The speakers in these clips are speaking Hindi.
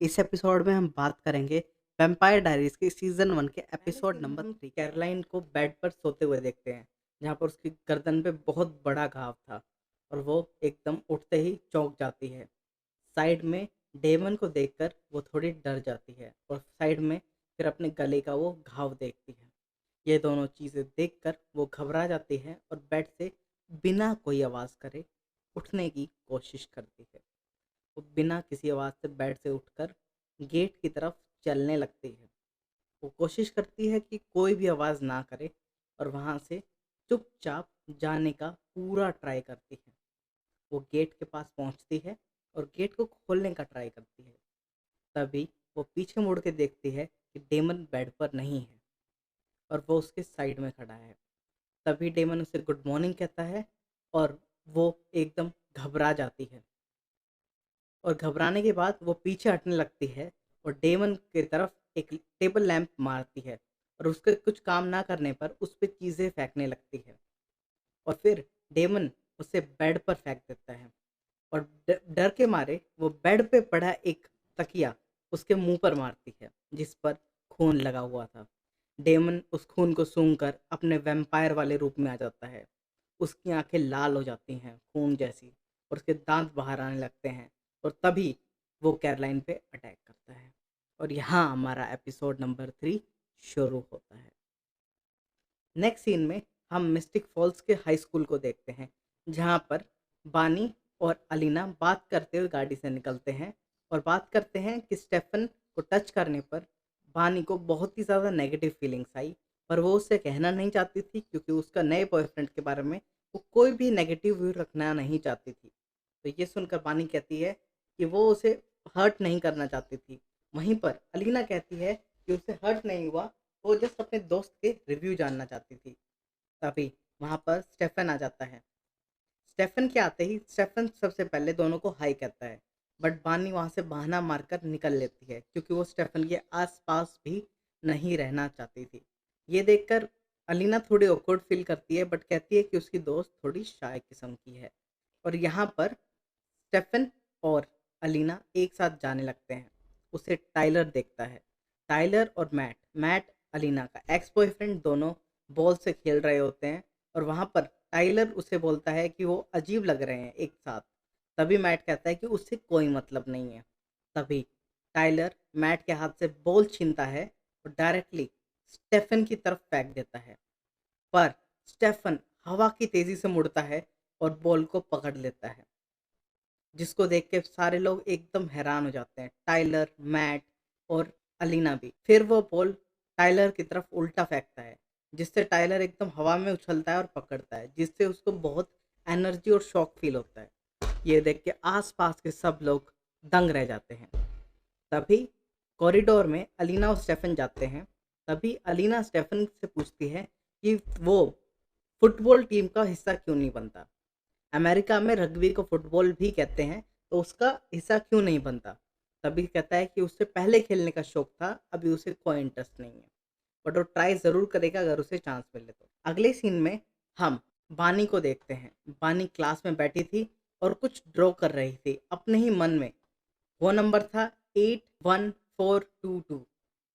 इस एपिसोड में हम बात करेंगे वैम्पायर डायरीज के सीजन 1 के एपिसोड नंबर 3। कैरोलाइन को बेड पर सोते हुए देखते हैं, जहां पर उसकी गर्दन पे बहुत बड़ा घाव था और वो एकदम उठते ही चौंक जाती है। साइड में डेमन को देखकर वो थोड़ी डर जाती है और साइड में फिर अपने गले का वो घाव देखती है। ये दोनों चीज़ें देखकर वो घबरा जाती है और बेड से बिना कोई आवाज़ करे उठने की कोशिश करती है। वो बिना किसी आवाज़ से बेड से उठकर गेट की तरफ चलने लगती है। वो कोशिश करती है कि कोई भी आवाज़ ना करे और वहाँ से चुपचाप जाने का पूरा ट्राई करती है। वो गेट के पास पहुँचती है और गेट को खोलने का ट्राई करती है। तभी वो पीछे मुड़ के देखती है कि डेमन बेड पर नहीं है और वो उसके साइड में खड़ा है। तभी डेमन उसे गुड मॉर्निंग कहता है और वो एकदम घबरा जाती है और घबराने के बाद वो पीछे हटने लगती है और डेमन की तरफ एक टेबल लैंप मारती है और उसके कुछ काम ना करने पर उस पे चीज़ें फेंकने लगती है और फिर डेमन उसे बेड पर फेंक देता है और डर के मारे वो बेड पे पड़ा एक तकिया उसके मुंह पर मारती है, जिस पर खून लगा हुआ था। डेमन उस खून को सूंघकर अपने वैम्पायर वाले रूप में आ जाता है। उसकी आंखें लाल हो जाती हैं खून जैसी और उसके दांत बाहर आने लगते हैं और तभी वो कैरोलाइन पे अटैक करता है और यहाँ हमारा एपिसोड नंबर 3 शुरू होता है। नेक्स्ट सीन में हम मिस्टिक फॉल्स के हाई स्कूल को देखते हैं, जहाँ पर बानी और अलीना बात करते हुए गाड़ी से निकलते हैं और बात करते हैं कि स्टेफन को टच करने पर बानी को बहुत ही ज़्यादा नेगेटिव फीलिंग्स आई, पर वो उससे कहना नहीं चाहती थी क्योंकि उसका नए बॉयफ्रेंड के बारे में वो कोई भी नेगेटिव व्यू रखना नहीं चाहती थी। तो ये सुनकर बानी कहती है कि वो उसे हर्ट नहीं करना चाहती थी। वहीं पर अलीना कहती है कि उसे हर्ट नहीं हुआ, वो जस्ट अपने दोस्त के रिव्यू जानना चाहती थी। तभी वहाँ पर स्टेफन आ जाता है। स्टेफन के आते ही स्टेफन सबसे पहले दोनों को हाय कहता है, बट बानी वहाँ से बहाना मारकर निकल लेती है क्योंकि वो स्टेफन के आसपास भी नहीं रहना चाहती थी। ये देखकर अलीना थोड़ी ऑकवर्ड फील करती है बट कहती है कि उसकी दोस्त थोड़ी शाय किस्म की है और यहाँ पर स्टेफन और अलीना एक साथ जाने लगते हैं। उसे टाइलर देखता है। टाइलर और मैट मैट अलीना का एक्स बॉयफ्रेंड दोनों बॉल से खेल रहे होते हैं और वहाँ पर टाइलर उसे बोलता है कि वो अजीब लग रहे हैं एक साथ। तभी मैट कहता है कि उससे कोई मतलब नहीं है। तभी टाइलर मैट के हाथ से बॉल छीनता है और डायरेक्टली स्टेफन की तरफ फेंक देता है, पर स्टेफन हवा की तेजी से मुड़ता है और बॉल को पकड़ लेता है, जिसको देख के सारे लोग एकदम हैरान हो जाते हैं, टाइलर, मैट और अलीना भी। फिर वो बॉल टाइलर की तरफ उल्टा फेंकता है, जिससे टाइलर एकदम हवा में उछलता है और पकड़ता है, जिससे उसको बहुत एनर्जी और शॉक फील होता है। ये देख के आसपास के सब लोग दंग रह जाते हैं। तभी कॉरिडोर में अलीना और स्टेफन जाते हैं। तभी अलीना स्टेफन से पूछती है कि वो फुटबॉल टीम का हिस्सा क्यों नहीं बनता। अमेरिका में रग्बी को फुटबॉल भी कहते हैं, तो उसका हिस्सा क्यों नहीं बनता। तभी कहता है कि उससे पहले खेलने का शौक था, अभी उसे कोई इंटरेस्ट नहीं है, बट वो ट्राई ज़रूर करेगा अगर उसे चांस मिले तो। अगले सीन में हम बानी को देखते हैं। बानी क्लास में बैठी थी और कुछ ड्रॉ कर रही थी अपने ही मन में। वो नंबर था 81422।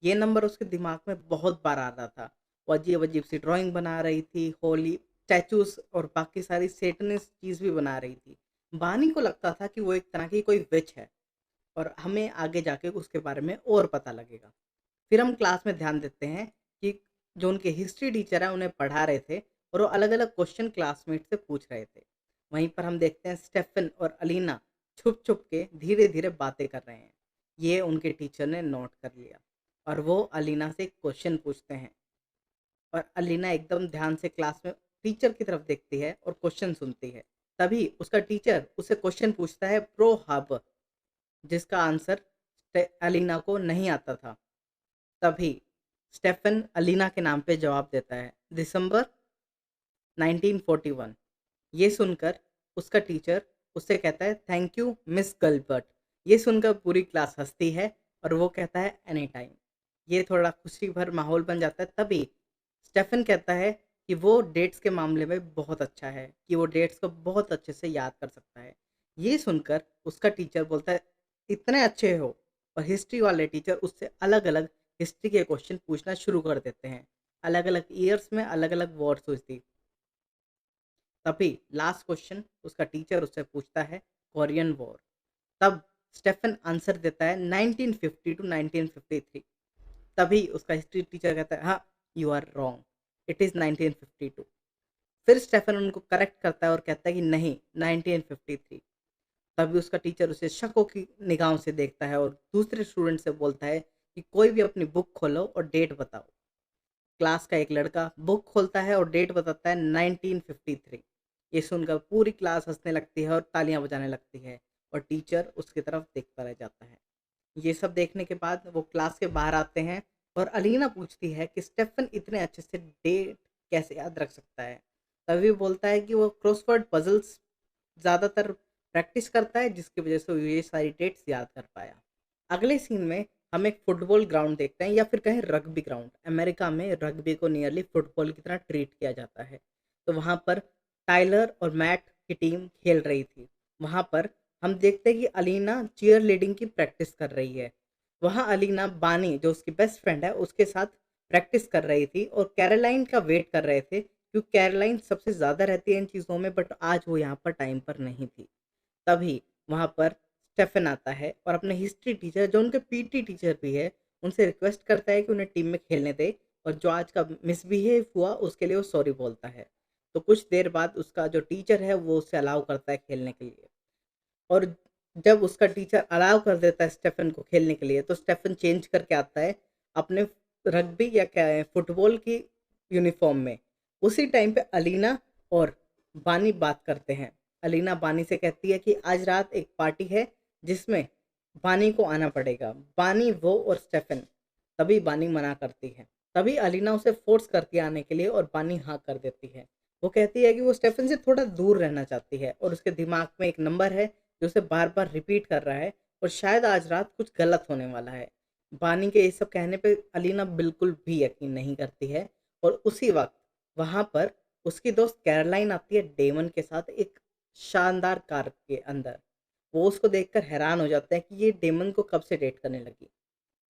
ये नंबर उसके दिमाग में बहुत बार आ रहा था। वो अजीब अजीब सी ड्राइंग बना रही थी, होली स्टैचूज और बाकी सारी सेटनिस्ट चीज़ भी बना रही थी। बानी को लगता था कि वो एक तरह की कोई विच है और हमें आगे जाके उसके बारे में और पता लगेगा। फिर हम क्लास में ध्यान देते हैं कि जो उनके हिस्ट्री टीचर है उन्हें पढ़ा रहे थे और वो अलग अलग क्वेश्चन क्लासमेट से पूछ रहे थे। वहीं पर हम देखते हैं स्टेफन और अलीना छुप छुप के धीरे धीरे बातें कर रहे हैं। ये उनके टीचर ने नोट कर लिया और वो अलीना से क्वेश्चन पूछते हैं और अलीना एकदम ध्यान से क्लास में टीचर की तरफ देखती है और क्वेश्चन सुनती है। तभी उसका टीचर उससे क्वेश्चन पूछता है प्रो हब, जिसका आंसर अलीना को नहीं आता था। तभी स्टेफन अलीना के नाम पे जवाब देता है, दिसंबर 1941। ये सुनकर उसका टीचर उससे कहता है थैंक यू मिस गलबर्ट। ये सुनकर पूरी क्लास हंसती है और वो कहता है एनी टाइम। ये थोड़ा खुशी भर माहौल बन जाता है। तभी स्टेफन कहता है कि वो डेट्स के मामले में बहुत अच्छा है, कि वो डेट्स को बहुत अच्छे से याद कर सकता है। ये सुनकर उसका टीचर बोलता है इतने अच्छे हो, और हिस्ट्री वाले टीचर उससे अलग अलग हिस्ट्री के क्वेश्चन पूछना शुरू कर देते हैं। अलग अलग ईयर्स में अलग अलग वॉर्स हुई थी। तभी लास्ट क्वेश्चन उसका टीचर उससे पूछता है कोरियन वॉर। तब स्टेफन आंसर देता है 1950 टू 1953। तभी उसका हिस्ट्री टीचर कहता है हाँ, you are wrong, it is 1952। फिर स्टेफन उनको करेक्ट करता है और कहता है कि नहीं, 1953। तभी उसका टीचर उसे शकों की निगाहों से देखता है और दूसरे स्टूडेंट से बोलता है कि कोई भी अपनी बुक खोलो और डेट बताओ। क्लास का एक लड़का बुक खोलता है और डेट बताता है 1953। ये सुनकर पूरी क्लास हंसने लगती है और तालियां बजाने लगती है और टीचर उसकी तरफ देखता रह जाता है। ये सब देखने के बाद वो क्लास के बाहर आते हैं और अलीना पूछती है कि स्टेफन इतने अच्छे से डेट कैसे याद रख सकता है। तभी वो बोलता है कि वो क्रॉसवर्ड पजल्स ज़्यादातर प्रैक्टिस करता है, जिसकी वजह से वो ये सारी डेट्स याद कर पाया। अगले सीन में हम एक फुटबॉल ग्राउंड देखते हैं, या फिर कहें रग्बी ग्राउंड। अमेरिका में रग्बी को नियरली फुटबॉल की तरह ट्रीट किया जाता है। तो वहाँ पर टाइलर और मैट की टीम खेल रही थी। वहाँ पर हम देखते हैं कि अलीना चीयर लीडिंग की प्रैक्टिस कर रही है। वहाँ अलीना बानी, जो उसकी बेस्ट फ्रेंड है, उसके साथ प्रैक्टिस कर रही थी और कैरोलाइन का वेट कर रहे थे, क्योंकि कैरोलाइन सबसे ज़्यादा रहती है इन चीज़ों में, बट आज वो यहाँ पर टाइम पर नहीं थी। तभी वहाँ पर स्टेफन आता है और अपने हिस्ट्री टीचर, जो उनके पीटी टीचर भी है, उनसे रिक्वेस्ट करता है कि उन्हें टीम में खेलने दे, और जो आज का मिसबिहेव हुआ उसके लिए वो सॉरी बोलता है। तो कुछ देर बाद उसका जो टीचर है वो उसे अलाउ करता है खेलने के लिए। और जब उसका टीचर अलाउ कर देता है स्टेफन को खेलने के लिए, तो स्टेफन चेंज करके आता है अपने रग्बी या क्या है फुटबॉल की यूनिफॉर्म में। उसी टाइम पे अलीना और बानी बात करते हैं। अलीना बानी से कहती है कि आज रात एक पार्टी है जिसमें बानी को आना पड़ेगा। बानी, वो और स्टेफन। तभी बानी मना करती है। तभी अलीना उसे फोर्स करती है आने के लिए और बानी हाँ कर देती है। वो कहती है कि वो स्टेफन से थोड़ा दूर रहना चाहती है और उसके दिमाग में एक नंबर है जो उसे बार बार रिपीट कर रहा है, और शायद आज रात कुछ गलत होने वाला है। बानी के ये सब कहने पे अलीना बिल्कुल भी यकीन नहीं करती है। और उसी वक्त वहां पर उसकी दोस्त कैरोलाइन आती है डेमन के साथ एक शानदार कार के अंदर। वो उसको देखकर हैरान हो जाता है कि ये डेमन को कब से डेट करने लगी।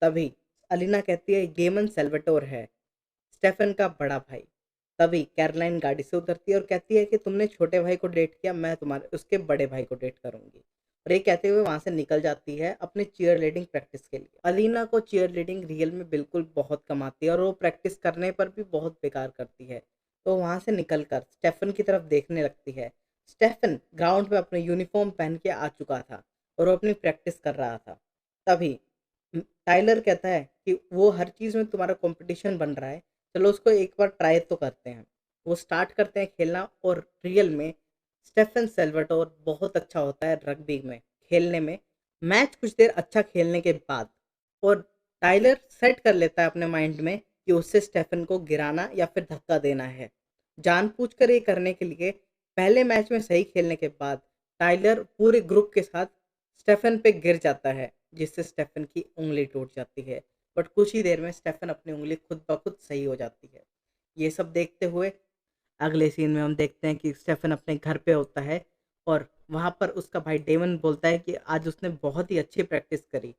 तभी अलीना कहती है गेमन सेल्वेटोर है, स्टेफन का बड़ा भाई। तभी कैरोलाइन गाड़ी से उतरती है और कहती है कि तुमने छोटे भाई को डेट किया, मैं तुम्हारे उसके बड़े भाई को डेट करूंगी। और ये कहते हुए वहां से निकल जाती है अपने चीयर लीडिंग प्रैक्टिस के लिए। अलीना को चीयर लीडिंग रियल में बिल्कुल बहुत कम आती है और वो प्रैक्टिस करने पर भी बहुत बेकार करती है। तो वहां से निकलकर स्टेफन की तरफ देखने लगती है। स्टेफन ग्राउंड में अपने यूनिफॉर्म पहन के आ चुका था और वो अपनी प्रैक्टिस कर रहा था। तभी टाइलर कहता है कि वो हर चीज़ में तुम्हारा कंपटीशन बन रहा है, चलो उसको एक बार ट्राई तो करते हैं। वो स्टार्ट करते हैं खेलना, और रियल में स्टेफन सेल्वाटोर बहुत अच्छा होता है रग्बी में खेलने में। मैच कुछ देर अच्छा खेलने के बाद, और टाइलर सेट कर लेता है अपने माइंड में कि उससे स्टेफन को गिराना या फिर धक्का देना है। जानबूझकर ये करने के लिए पहले मैच में सही खेलने के बाद टाइलर पूरे ग्रुप के साथ स्टेफन पे गिर जाता है, जिससे स्टेफन की उंगली टूट जाती है। बट कुछ ही देर में स्टेफन अपनी उंगली खुद ब खुद सही हो जाती है। ये सब देखते हुए अगले सीन में हम देखते हैं कि स्टेफन अपने घर पे होता है, और वहाँ पर उसका भाई डेमन बोलता है कि आज उसने बहुत ही अच्छी प्रैक्टिस करी,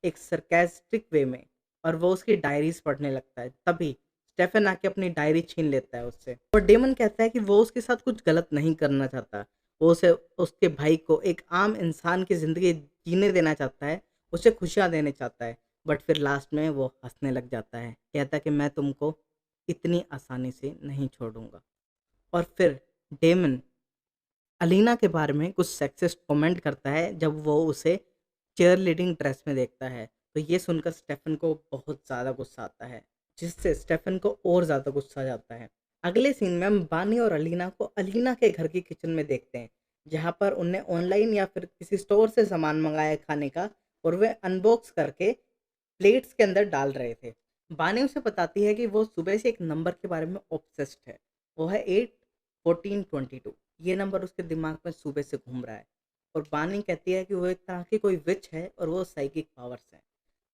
एक सरकास्टिक वे में। और वो उसकी डायरीज पढ़ने लगता है। तभी स्टेफन आके अपनी डायरी छीन लेता है उससे, और डेमन कहता है कि वो उसके साथ कुछ गलत नहीं करना चाहता। वो उसे, उसके भाई को एक आम इंसान की ज़िंदगी जीने देना चाहता है, उसे खुशियाँ देने चाहता है। बट फिर लास्ट में वो हंसने लग जाता है, कहता है कि मैं तुमको इतनी आसानी से नहीं छोड़ूंगा। और फिर डेमन अलीना के बारे में कुछ सेक्सिस्ट कमेंट करता है जब वो उसे चेयर लीडिंग ड्रेस में देखता है। तो ये सुनकर स्टेफन को बहुत ज़्यादा गुस्सा आता है, जिससे स्टेफन को और ज़्यादा गुस्सा आ जाता है। अगले सीन में हम बानी और अलीना को अलीना के घर की किचन में देखते हैं, जहाँ पर उनने ऑनलाइन या फिर किसी स्टोर से सामान मंगाया है खाने का, और वे अनबॉक्स करके प्लेट्स के अंदर डाल रहे थे। बानी उसे बताती है कि वो सुबह से एक नंबर के बारे में ऑब्सेस्ड है। वो है 8 14 22। ये नंबर उसके दिमाग में सुबह से घूम रहा है। और बानी कहती है कि वो एक तरह की कोई विच है और वो साइकिक पावर्स है।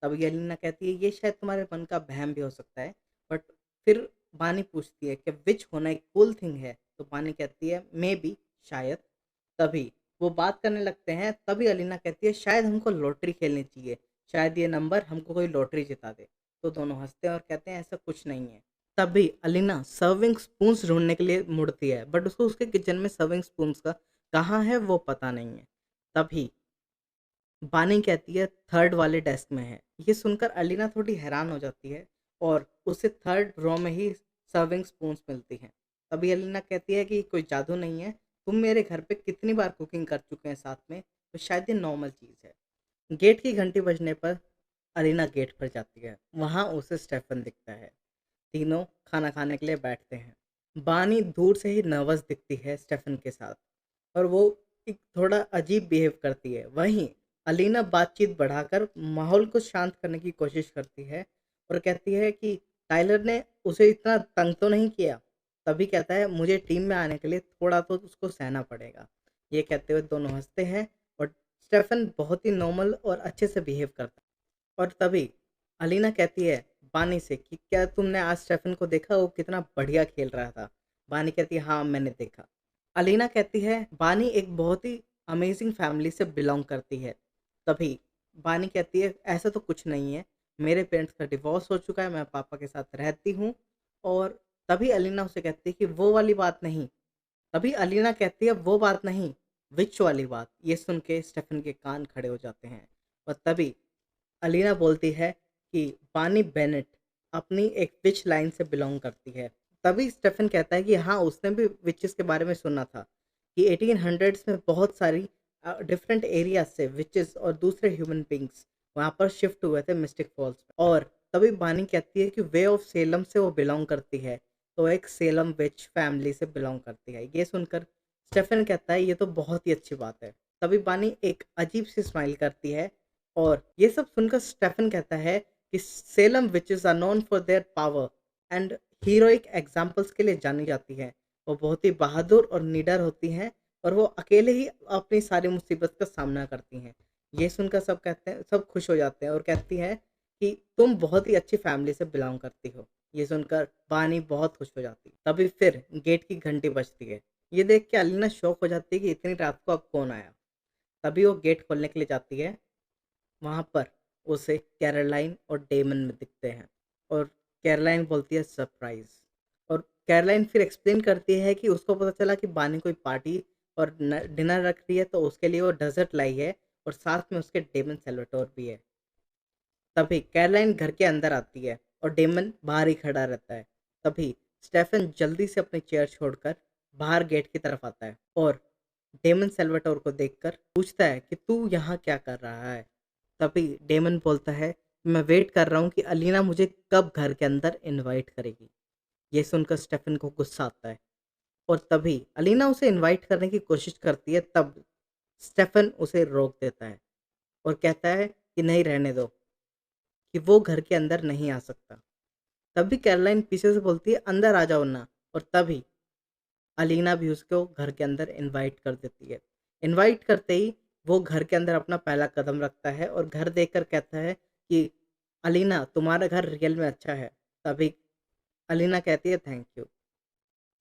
तब येलिना कहती है ये शायद तुम्हारे मन का वहम भी हो सकता है। बट फिर बानी पूछती है कि विच होना एक कूल थिंग है। तो बानी कहती है मे बी, शायद। तभी वो बात करने लगते हैं। तभी अलीना कहती है शायद हमको लॉटरी खेलनी चाहिए, शायद ये नंबर हमको कोई लॉटरी जिता दे। तो दोनों हँसते हैं और कहते हैं ऐसा कुछ नहीं है। तभी अलीना सर्विंग स्पून्स ढूँढने के लिए मुड़ती है, बट उसको उसके किचन में सर्विंग स्पून्स का कहाँ है वो पता नहीं है। तभी बानी कहती है थर्ड वाले डेस्क में है। ये सुनकर अलीना थोड़ी हैरान हो जाती है और उसे थर्ड रो में ही सर्विंग स्पून्स मिलती हैं। तभी अलीना कहती है कि कोई जादू नहीं है, तुम मेरे घर पे कितनी बार कुकिंग कर चुके हैं साथ में, तो शायद ये नॉर्मल चीज़ है। गेट की घंटी बजने पर अलीना गेट पर जाती है। वहाँ उसे स्टेफन दिखता है। तीनों खाना खाने के लिए बैठते हैं। बानी दूर से ही नर्वस दिखती है स्टेफन के साथ, और वो एक थोड़ा अजीब बिहेव करती है। वहीं अलीना बातचीत बढ़ाकर माहौल को शांत करने की कोशिश करती है और कहती है कि टाइलर ने उसे इतना तंग तो नहीं किया। तभी कहता है मुझे टीम में आने के लिए थोड़ा तो उसको सहना पड़ेगा। ये कहते हुए दोनों हंसते हैं और स्टेफन बहुत ही नॉर्मल और अच्छे से बिहेव करता है। और तभी अलीना कहती है बानी से कि क्या तुमने आज स्टेफन को देखा, वो कितना बढ़िया खेल रहा था। बानी कहती है हाँ मैंने देखा। अलीना कहती है बानी एक बहुत ही अमेजिंग फैमिली से बिलोंग करती है। तभी बानी कहती है ऐसा तो कुछ नहीं है, मेरे पेरेंट्स का डिवोर्स हो चुका है, मैं पापा के साथ रहती हूँ। और तभी अलीना उसे कहती है कि वो वाली बात नहीं। तभी अलीना कहती है वो बात नहीं, विच वाली बात। ये सुन के स्टेफन के कान खड़े हो जाते हैं। और तभी अलीना बोलती है कि बानी बेनेट अपनी एक विच लाइन से बिलोंग करती है। तभी स्टेफन कहता है कि हाँ उसने भी विचेस के बारे में सुना था कि 1800s में बहुत सारी डिफरेंट एरिया से विचेस और दूसरे ह्यूमन बींग्स वहाँ पर शिफ्ट हुए थे मिस्टिक फॉल्स में। और तभी बानी कहती है कि वे ऑफ सेलम से वो बिलोंग करती है, तो एक सेलम विच फैमिली से बिलोंग करती है। ये सुनकर स्टेफन कहता है ये तो बहुत ही अच्छी बात है। तभी बानी एक अजीब सी स्माइल करती है और ये सब सुनकर स्टेफन कहता है कि Salem witches are known for their power and heroic examples के लिए जानी जाती है। वो बहुत ही बहादुर और निडर होती हैं और वो अकेले ही अपनी सारी मुसीबत का सामना करती हैं। ये सुनकर सब कहते हैं, सब खुश हो जाते हैं और कहती हैं कि तुम बहुत ही अच्छी फैमिली से बिलोंग करती हो। ये सुनकर बानी बहुत खुश हो जाती है। तभी फिर गेट की घंटी बजती है। ये देख के अलीना शौक हो जाती है कि इतनी रात को अब कौन आया। तभी वो गेट खोलने के लिए जाती है। वहाँ पर उसे कैरोलाइन और डेमन में दिखते हैं और कैरोलाइन बोलती है सरप्राइज। और कैरोलाइन फिर एक्सप्लेन करती है कि उसको पता चला कि बानी कोई पार्टी और डिनर रख रही है, तो उसके लिए वो डेजर्ट लाई है और साथ में उसके डेमन सेल्वाटोर भी है। तभी कैरोलाइन घर के अंदर आती है और डेमन बाहर ही खड़ा रहता है। तभी स्टेफन जल्दी से अपनी चेयर छोड़कर बाहर गेट की तरफ आता है और डेमन सेल्वाटोर को देखकर पूछता है कि तू यहाँ क्या कर रहा है। तभी डेमन बोलता है मैं वेट कर रहा हूँ कि अलीना मुझे कब घर के अंदर इनवाइट करेगी। ये सुनकर स्टेफन को गुस्सा आता है और तभी अलीना उसे इनवाइट करने की कोशिश करती है। तब स्टेफन उसे रोक देता है और कहता है कि नहीं, रहने दो, कि वो घर के अंदर नहीं आ सकता। तभी कैरोलाइन पीछे से बोलती है अंदर आ जाओ ना। और तभी अलीना भी उसको घर के अंदर इनवाइट कर देती है। इनवाइट करते ही वो घर के अंदर अपना पहला कदम रखता है और घर देखकर कहता है कि अलीना तुम्हारा घर रियल में अच्छा है। तभी अलीना कहती है थैंक यू।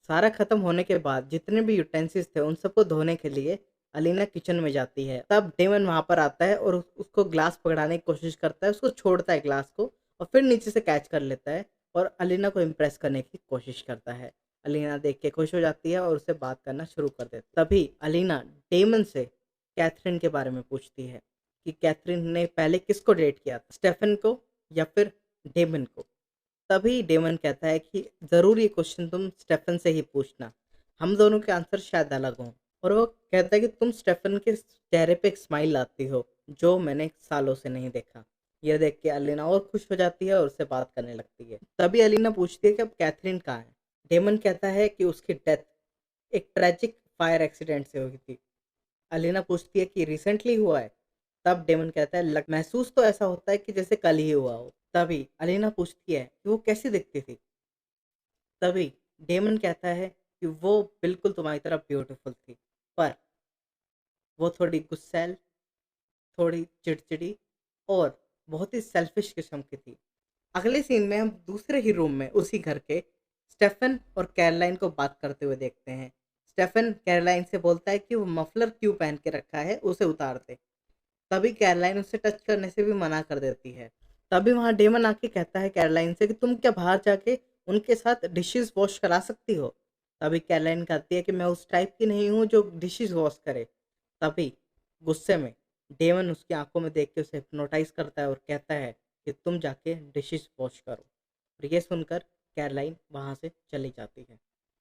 सारा खत्म होने के बाद जितने भी यूटेंसिल्स थे उन सबको धोने के लिए अलीना किचन में जाती है। तब डेमन वहां पर आता है और उसको ग्लास पकड़ाने की कोशिश करता है, उसको छोड़ता है ग्लास को और फिर नीचे से कैच कर लेता है और अलीना को इम्प्रेस करने की कोशिश करता है। अलीना देख के खुश हो जाती है और उससे बात करना शुरू कर देती है। तभी अलीना डेमन से कैथरीन के बारे में पूछती है कि कैथरीन ने पहले किसको डेट किया था, स्टेफन को या फिर डेमन को। तभी डेमन कहता है कि ज़रूर ये क्वेश्चन तुम स्टेफन से ही पूछना, हम दोनों के आंसर शायद अलग हों। और वो कहता है कि तुम स्टेफन के चेहरे पे एक स्माइल लाती हो जो मैंने सालों से नहीं देखा। यह देख के अलीना और खुश हो जाती है और उससे बात करने लगती है। तभी अलीना पूछती है कि अब कैथरीन कहाँ है। डेमन कहता है कि उसकी डेथ एक ट्रेजिक फायर एक्सीडेंट से हुई थी। अलीना पूछती है कि रिसेंटली हुआ है। तब डेमन कहता है महसूस तो ऐसा होता है कि जैसे कल ही हुआ हो। तभी अलीना पूछती है कि वो कैसी दिखती थी। तभी डेमन कहता है कि वो बिल्कुल तुम्हारी तरह ब्यूटीफुल थी, पर वो थोड़ी गुस्सैल, थोड़ी चिड़चिड़ी और बहुत ही सेल्फिश किस्म की थी। अगले सीन में हम दूसरे ही रूम में उसी घर के स्टेफन और कैरोलाइन को बात करते हुए देखते हैं। स्टेफन कैरोलाइन से बोलता है कि वो मफलर क्यों पहन के रखा है, उसे उतार दे। तभी कैरोलाइन उसे टच करने से भी मना कर देती है। तभी वहाँ डेमन आके कहता है कैरोलाइन से कि तुम क्या बाहर जाके उनके साथ डिशेस वॉश करा सकती हो? तभी कैरोलाइन कहती है कि मैं उस टाइप की नहीं हूँ जो डिशेस वॉश करे। तभी गुस्से में डेमन उसकी आंखों में देख के उसे हिप्नोटाइज करता है और कहता है कि तुम जाके डिशेस वॉश करो। और ये सुनकर कैरोलाइन वहाँ से चली जाती है।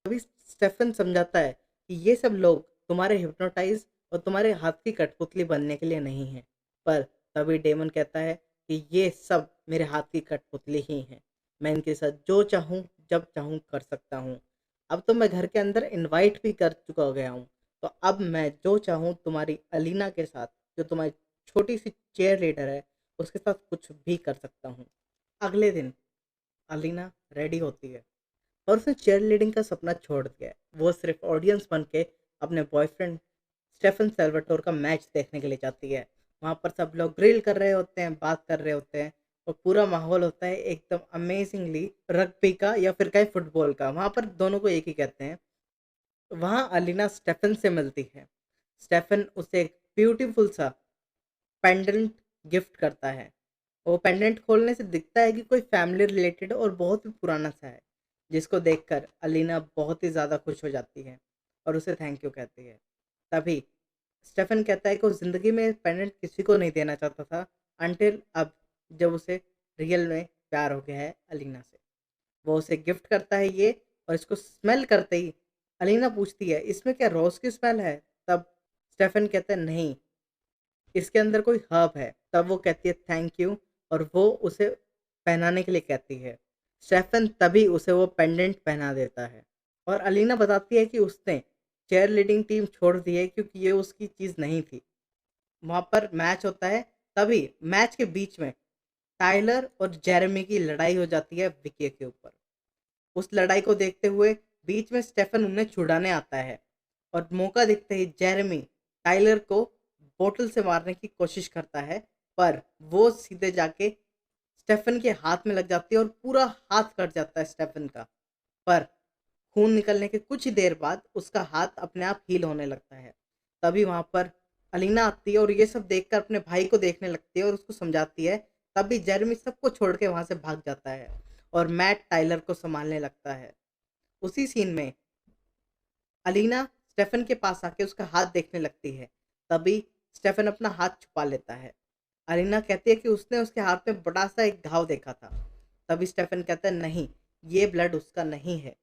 तभी स्टेफन समझाता है कि ये सब लोग तुम्हारे हिप्नोटाइज और तुम्हारे हाथ की कठपुतली बनने के लिए नहीं है। पर तभी डेमन कहता है कि ये सब मेरे हाथ की कठपुतली ही हैं। मैं इनके साथ जो चाहूँ जब चाहूँ कर सकता हूँ। अब तो मैं घर के अंदर इनवाइट भी कर चुका गया हूँ। तो अब मैं जो चाहूँ तुम्हारी अलीना के साथ, जो तुम्हारी छोटी सी चेयर लीडर है, उसके साथ कुछ भी कर सकता हूँ। अगले दिन अलीना रेडी होती है और उसने चेयर लीडिंग का सपना छोड़ दिया है। वो सिर्फ ऑडियंस बन के अपने बॉयफ्रेंड स्टेफन सेल्वाटोर का मैच देखने के लिए जाती है। वहाँ पर सब लोग ग्रिल कर रहे होते हैं, बात कर रहे होते हैं और पूरा माहौल होता है एकदम अमेजिंगली रग्बी का या फिर कहीं फुटबॉल का। वहाँ पर दोनों को एक ही कहते हैं। वहाँ अलीना स्टेफन से मिलती है। स्टेफन उसे एक ब्यूटीफुल सा पेंडेंट गिफ्ट करता है। वो पेंडेंट खोलने से दिखता है कि कोई फैमिली रिलेटेड और बहुत ही पुराना सा है, जिसको देखकर अलीना बहुत ही ज़्यादा खुश हो जाती है और उसे थैंक यू कहती है। तभी स्टेफन कहता है कि वो ज़िंदगी में पेंडेंट किसी को नहीं देना चाहता था अनटिल अब, जब उसे रियल में प्यार हो गया है अलीना से। वो उसे गिफ्ट करता है ये, और इसको स्मेल करते ही अलीना पूछती है इसमें क्या रोज़ की स्मेल है? तब स्टेफन कहता है नहीं, इसके अंदर कोई हर्ब है। तब वो कहती है थैंक यू, और वो उसे पहनाने के लिए कहती है। स्टेफन तभी उसे वो पेंडेंट पहना देता है और अलीना बताती है कि उसने चेयर लीडिंग टीम छोड़ दी है क्योंकि ये उसकी चीज़ नहीं थी। वहाँ पर मैच होता है। तभी मैच के बीच में टाइलर और जेरेमी की लड़ाई हो जाती है विकी के ऊपर। उस लड़ाई को देखते हुए बीच में स्टेफन उन्हें छुड़ाने आता है और मौका देखते ही जेरेमी टाइलर को बोतल से मारने की कोशिश करता है, पर वो सीधे जाके स्टेफन के हाथ में लग जाती है और पूरा हाथ कट जाता है स्टेफन का। पर खून निकलने के कुछ ही देर बाद उसका हाथ अपने आप हील होने लगता है। तभी वहां पर अलीना आती है और ये सब देखकर अपने भाई को देखने लगती है और उसको समझाती है। तभी जेरेमी सबको छोड़ के वहां से भाग जाता है और मैट टाइलर को संभालने लगता है। उसी सीन में अलीना स्टेफन के पास आके उसका हाथ देखने लगती है। तभी स्टेफन अपना हाथ छुपा लेता है। अलीना कहती है कि उसने उसके हाथ में बड़ा सा एक घाव देखा था। तभी स्टेफन कहता है नहीं, ये ब्लड उसका नहीं है।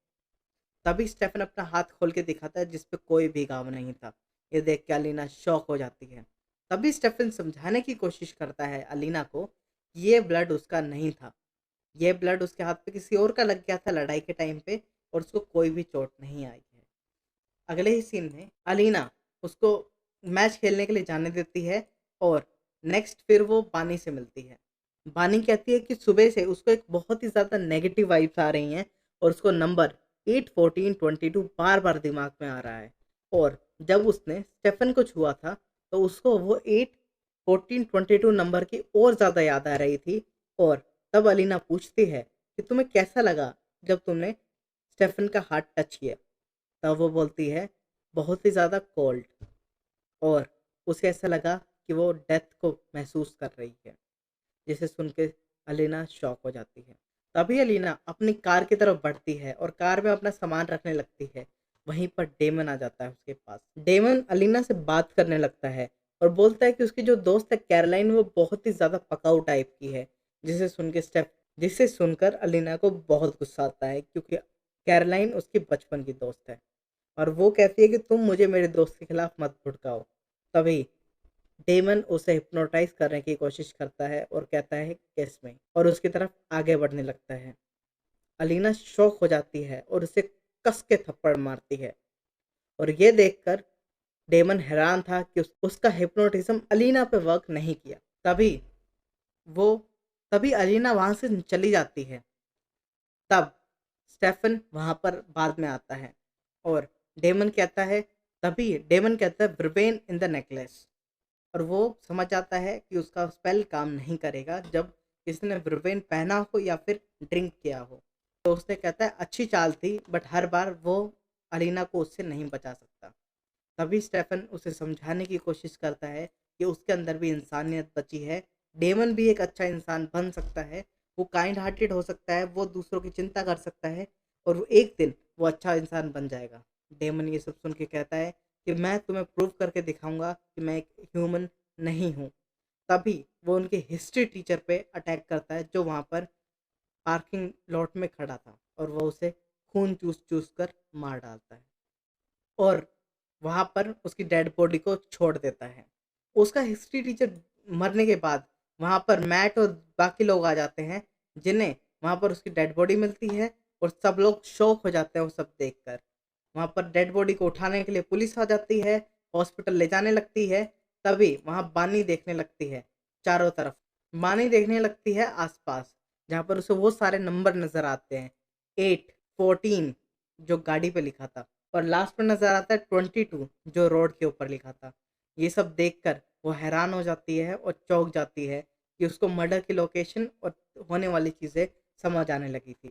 तभी स्टेफन अपना हाथ खोल के दिखाता है जिस पे कोई भी घाव नहीं था। ये देख के अलीना शॉक हो जाती है। तभी स्टेफन समझाने की कोशिश करता है अलीना को कि ये ब्लड उसका नहीं था। ये ब्लड उसके हाथ पे किसी और का लग गया था लड़ाई के टाइम पे, और उसको कोई भी चोट नहीं आई है। अगले ही सीन में अलीना उसको मैच खेलने के लिए जाने देती है और नेक्स्ट फिर वो बानी से मिलती है। बानी कहती है कि सुबह से उसको एक बहुत ही ज़्यादा नेगेटिव वाइब्स आ रही हैं और उसको नंबर 8 14 22 बार बार दिमाग में आ रहा है। और जब उसने स्टेफन को छुआ था तो उसको वो 8 14 22 नंबर की और ज़्यादा याद आ रही थी। और तब अलीना पूछती है कि तुम्हें कैसा लगा जब तुमने स्टेफन का हाथ टच किया? तब वो बोलती है बहुत ही ज़्यादा कोल्ड, और उसे ऐसा लगा कि वो डेथ को महसूस कर रही है, जिसे सुन के अलीना शॉक हो जाती है। तभी अलीना अपनी कार की तरफ बढ़ती है और कार में अपना सामान रखने लगती है। वहीं पर डेमन आ जाता है उसके पास। डेमन अलीना से बात करने लगता है और बोलता है कि उसकी जो दोस्त है कैरोलाइन वो बहुत ही ज़्यादा पकाऊ टाइप की है, जिसे सुन के स्टेफ जिसे सुनकर अलीना को बहुत गुस्सा आता है क्योंकि कैरोलाइन उसकी बचपन की दोस्त है। और वो कहती है कि तुम मुझे मेरे दोस्त के खिलाफ मत भड़काओ। तभी डेमन उसे हिप्नोटाइज करने की कोशिश करता है और कहता है किस में, और उसकी तरफ आगे बढ़ने लगता है। अलीना शॉक हो जाती है और उसे कस के थप्पड़ मारती है। और ये देखकर डेमन हैरान था कि उसका हिप्नोटिज्म अलीना पे वर्क नहीं किया। तभी वो तभी अलीना वहां से चली जाती है। तब स्टेफन वहां पर बाद में आता है और डेमन कहता है तभी डेमन कहता है ब्रिवेन इन द नेकलेस। और वो समझ जाता है कि उसका स्पेल काम नहीं करेगा जब किसी ने ब्रिवेन पहना हो या फिर ड्रिंक किया हो। तो उसने कहता है अच्छी चाल थी, बट हर बार वो अलीना को उससे नहीं बचा सकता। तभी स्टेफन उसे समझाने की कोशिश करता है कि उसके अंदर भी इंसानियत बची है। डेमन भी एक अच्छा इंसान बन सकता है, वो काइंड हार्टेड हो सकता है, वो दूसरों की चिंता कर सकता है और वो एक दिन वो अच्छा इंसान बन जाएगा। डेमन ये सब सुन के कहता है कि मैं तुम्हें प्रूव करके दिखाऊंगा कि मैं एक ह्यूमन नहीं हूँ। तभी वो उनके हिस्ट्री टीचर पे अटैक करता है जो वहाँ पर पार्किंग लॉट में खड़ा था और वो उसे खून चूस चूस कर मार डालता है और वहाँ पर उसकी डेड बॉडी को छोड़ देता है। उसका हिस्ट्री टीचर मरने के बाद वहाँ पर मैट और बाकी लोग आ जाते हैं, जिन्हें वहाँ पर उसकी डेड बॉडी मिलती है और सब लोग शॉक हो जाते हैं वो सब देखकर। वहाँ पर डेड बॉडी को उठाने के लिए पुलिस आ जाती है, हॉस्पिटल ले जाने लगती है। तभी वहाँ बानी देखने लगती है चारों तरफ। बानी देखने लगती है आसपास, जहाँ पर उसे वो सारे नंबर नज़र आते हैं, 8, 14 जो गाड़ी पे लिखा था और लास्ट में नज़र आता है 22 जो रोड के ऊपर लिखा था। ये सब देखकर वो हैरान हो जाती है और चौंक जाती है कि उसको मर्डर की लोकेशन और होने वाली चीज़ें समझ आने लगी थी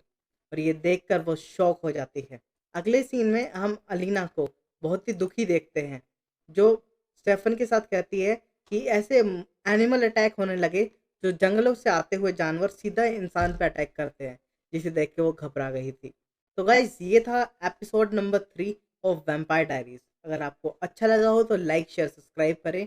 और ये देखकर वो शॉक हो जाती है। अगले सीन में हम अलीना को बहुत ही दुखी देखते हैं, जो स्टेफन के साथ कहती है कि ऐसे एनिमल अटैक होने लगे, जो जंगलों से आते हुए जानवर सीधा इंसान पे अटैक करते हैं, जिसे देख के वो घबरा गई थी। तो गाइज ये था episode number 3 of vampire diaries. अगर आपको अच्छा लगा हो तो लाइक शेयर सब्सक्राइब करें